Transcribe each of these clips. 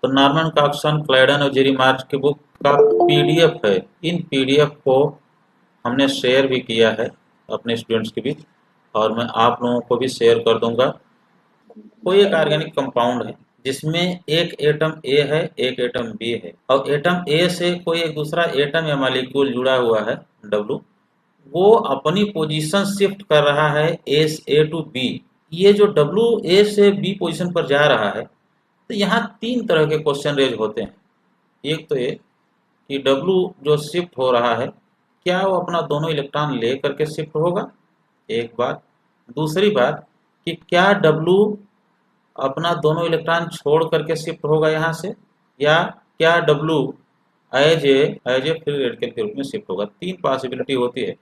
तो Norman Coxon, क्लाइडन और Jerry मार्च की बुक का पीडीएफ है। इन पीडीएफ को हमने शेयर भी किया है अपने स्टूडेंट्स के बीच, और मैं आप लोगों को भी शेयर कर दूंगा। कोई एक ऑर्गेनिक कंपाउंड है जिसमें एक एटम ए है, एक एटम बी है, और एटम ए से कोई एक दूसरा एटम या मॉलिक्यूल जुड़ा हुआ है डब्लू, वो अपनी पोजीशन शिफ्ट कर रहा है ए टू बी। ये जो डब्लू ए से बी पोजीशन पर जा रहा है, तो यहाँ तीन तरह के क्वेश्चन रेज होते हैं। एक तो ये कि डब्लू जो शिफ्ट हो रहा है, क्या वो अपना दोनों इलेक्ट्रॉन ले करके शिफ्ट होगा, एक बात। दूसरी बात कि क्या डब्लू अपना दोनों इलेक्ट्रॉन छोड़ करके शिफ्ट होगा यहाँ से, या क्या W as a free radical के रूप में शिफ्ट होगा। तीन पॉसिबिलिटी होती है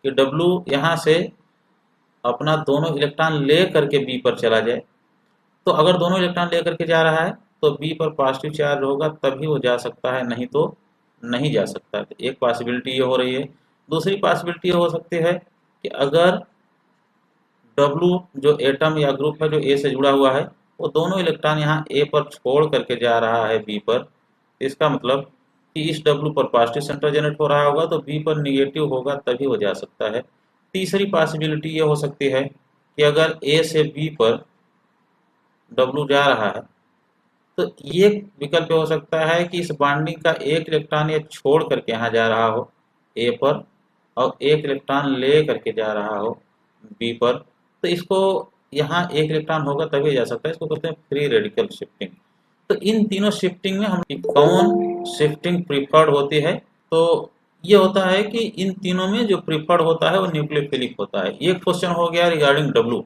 कि डब्लू यहाँ से अपना दोनों इलेक्ट्रॉन ले करके बी पर चला जाए। तो अगर दोनों इलेक्ट्रॉन ले करके जा रहा है तो बी पर पॉजिटिव चार्ज होगा, तभी वो जा सकता है, नहीं तो नहीं जा सकता। तो एक पॉसिबिलिटी ये हो रही है। दूसरी पॉसिबिलिटी ये हो सकती है कि अगर डब्लू जो एटम या ग्रुप है जो ए से जुड़ा हुआ है, वो दोनों इलेक्ट्रॉन यहाँ ए पर छोड़ करके जा रहा है बी पर, इसका मतलब कि इस डब्लू पर पॉजिटिव सेंटर जनरेट हो रहा होगा, तो बी पर निगेटिव होगा, तभी वो जा सकता है। तीसरी पॉसिबिलिटी ये हो सकती है कि अगर ए से बी पर डब्लू जा रहा है, तो ये विकल्प हो सकता है कि इस बॉन्डिंग का एक इलेक्ट्रॉन ये छोड़ करके यहाँ जा रहा हो ए पर, और एक इलेक्ट्रॉन ले करके जा रहा हो बी पर। तो इसको यहाँ एक इलेक्ट्रॉन होगा तभी जा सकता है, इसको कहते हैं फ्री रेडिकल शिफ्टिंग। तो इन तीनों शिफ्टिंग में हम कौन शिफ्टिंग प्रीफर्ड होती है, तो ये होता है कि इन तीनों में जो प्रीफर्ड होता है वो न्यूक्लियोफिलिक होता है। ये क्वेश्चन हो गया रिगार्डिंग डब्लू।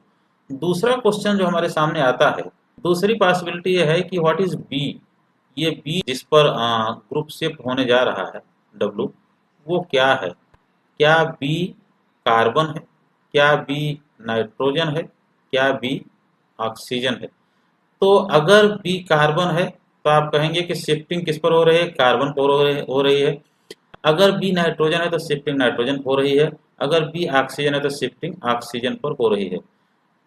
दूसरा क्वेश्चन जो हमारे सामने आता है, दूसरी पॉसिबिलिटी ये है कि व्हाट इज बी। ये बी जिस पर ग्रुप शिफ्ट होने जा रहा है डब्लू, वो क्या है। क्या बी कार्बन है, क्या बी नाइट्रोजन है, क्या बी ऑक्सीजन है। तो अगर बी कार्बन है तो आप कहेंगे कि शिफ्टिंग किस पर हो रही है, कार्बन पर हो रही है। अगर बी नाइट्रोजन है तो शिफ्टिंग नाइट्रोजन पर हो रही है। अगर बी ऑक्सीजन है तो शिफ्टिंग ऑक्सीजन पर हो रही है।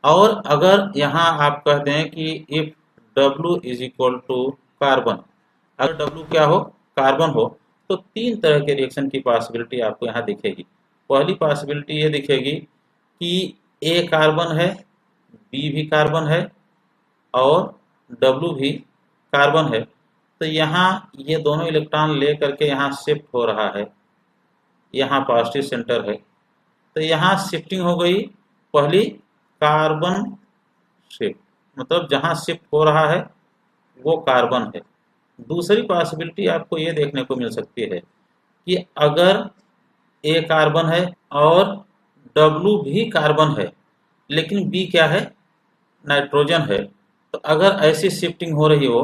और अगर यहाँ आप कहते हैं कि if W is equal to carbon, अगर W क्या हो, कार्बन हो, तो तीन तरह के रिएक्शन की पॉसिबिलिटी आपको यहाँ दिखेगी। पहली पॉसिबिलिटी ये दिखेगी कि A कार्बन है, B भी कार्बन है, और W भी कार्बन है। तो यहाँ ये दोनों इलेक्ट्रॉन ले करके यहाँ शिफ्ट हो रहा है, यहाँ पॉजिटिव सेंटर है, तो यहाँ शिफ्टिंग हो गई पहली कार्बन शिफ्ट, मतलब जहाँ शिफ्ट हो रहा है वो कार्बन है। दूसरी पॉसिबिलिटी आपको ये देखने को मिल सकती है कि अगर ए कार्बन है और डब्लू भी कार्बन है, लेकिन बी क्या है, नाइट्रोजन है। तो अगर ऐसी शिफ्टिंग हो रही हो,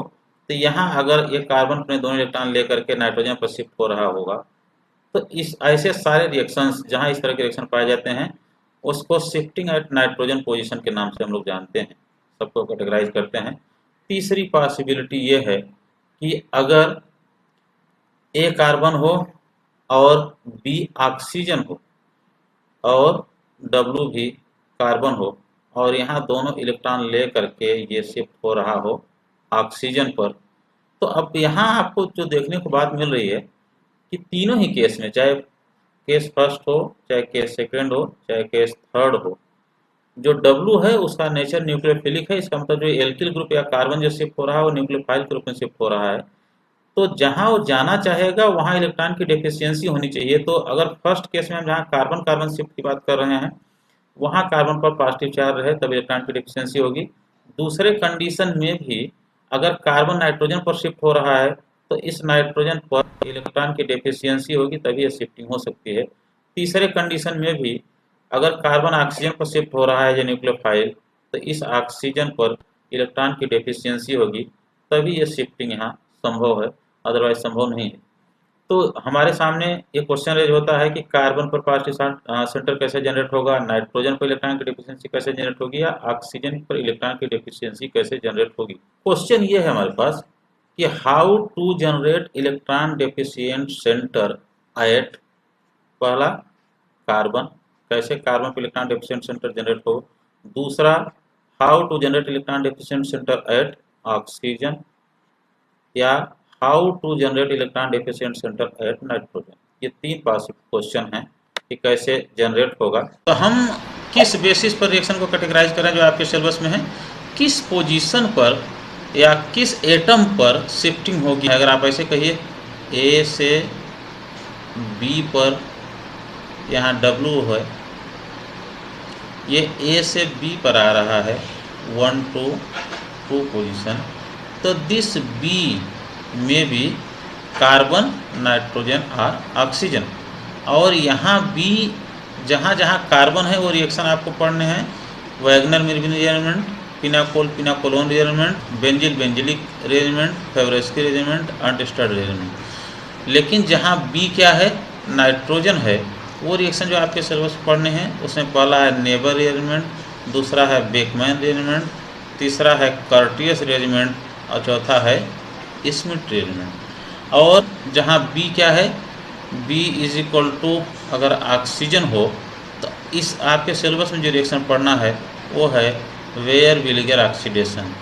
तो यहाँ अगर ये कार्बन अपने दोनों इलेक्ट्रॉन लेकर के नाइट्रोजन पर शिफ्ट हो रहा होगा, तो इस ऐसे सारे रिएक्शंस जहाँ इस तरह के रिएक्शन पाए जाते हैं, उसको शिफ्टिंग एट नाइट्रोजन पोजीशन के नाम से हम लोग जानते हैं, सबको कैटेगराइज करते हैं। तीसरी पॉसिबिलिटी ये है कि अगर ए कार्बन हो और बी ऑक्सीजन हो और डब्लू भी कार्बन हो, और यहाँ दोनों इलेक्ट्रॉन ले करके ये शिफ्ट हो रहा हो ऑक्सीजन पर। तो अब यहाँ आपको जो देखने को बात मिल रही है कि तीनों ही केस में, चाहे केस फर्स्ट हो, चाहे केस सेकंड हो, चाहे केस थर्ड हो, जो डब्लू है उसका नेचर न्यूक्लियोफिलिक है। इसका मतलब जो एल्किल ग्रुप या कार्बन जो शिफ्ट हो रहा है वो न्यूक्लियोफाइल के रूप में शिफ्ट हो रहा है। तो जहां वो जाना चाहेगा वहां इलेक्ट्रॉन की डेफिशिएंसी होनी चाहिए। तो अगर फर्स्ट केस में हम जहाँ कार्बन कार्बन शिफ्ट की बात कर रहे हैं, वहां कार्बन पर पॉजिटिव चार्ज रहे तब इलेक्ट्रॉन की डेफिशिएंसी होगी। दूसरे कंडीशन में भी अगर कार्बन नाइट्रोजन पर शिफ्ट हो रहा है, तो इस नाइट्रोजन पर इलेक्ट्रॉन की डेफिशिएंसी होगी, तभी ये शिफ्टिंग हो सकती है। तीसरे कंडीशन में भी अगर कार्बन ऑक्सीजन पर शिफ्ट हो रहा है जो न्यूक्लियोफाइल, तो इस ऑक्सीजन पर इलेक्ट्रॉन की डेफिशिएंसी होगी, तभी ये शिफ्टिंग यहाँ संभव है, अदरवाइज संभव नहीं है। तो हमारे सामने ये क्वेश्चन रेज होता है कि कार्बन पर पॉजिटिव सेंटर कैसे जनरेट होगा, नाइट्रोजन पर इलेक्ट्रॉन की डेफिशिएंसी कैसे जनरेट होगी, या ऑक्सीजन पर इलेक्ट्रॉन की डेफिशिएंसी कैसे जनरेट होगी। क्वेश्चन ये है हमारे पास कि how to generate electron deficient centre at, पहला कार्बन, कैसे कार्बन पर इलेक्ट्रॉन डेफिशिएंट सेंटर जनरेट हो। दूसरा, how to generate electron deficient centre at oxygen. या how to generate electron deficient centre at nitrogen. ये 3 पॉसिबल क्वेश्चन हैं कि कैसे जनरेट होगा। तो हम किस बेसिस पर रिएक्शन को कैटेगराइज करें जो आपके सिलेबस में है, किस पोजीशन पर या किस एटम पर शिफ्टिंग होगी। अगर आप ऐसे कहिए ए से बी पर यहाँ W है, ये ए से बी पर आ रहा है 1 to 2 पोजीशन, तो दिस बी में भी कार्बन, नाइट्रोजन और ऑक्सीजन। और यहाँ बी जहाँ जहाँ कार्बन है वो रिएक्शन आपको पढ़ने हैं, वैगनर मिर्विन रिएरेंजमेंट, पिनाकोल पिनाकोलोन रिएरेंजमेंट, बेंजिल बेंजिलिक रिएरेंजमेंट, फेवरेस्की रिएरेंजमेंट, अंटस्टर्ड रिएरेंजमेंट। लेकिन जहाँ बी क्या है, नाइट्रोजन है, वो रिएक्शन जो आपके सिलेबस पढ़ने हैं उसमें पहला है नेबर रिएरेंजमेंट, दूसरा है बेकमैन रिएरेंजमेंट, तीसरा है कर्टियस रिएरेंजमेंट और चौथा है स्मिथ रिएरेंजमेंट। और जहाँ बी क्या है, बी इज इक्वल टू अगर ऑक्सीजन हो तो इस आपके सिलेबस में जो रिएक्शन पढ़ना है वो है वेयर विलिगर ऑक्सीडेशन।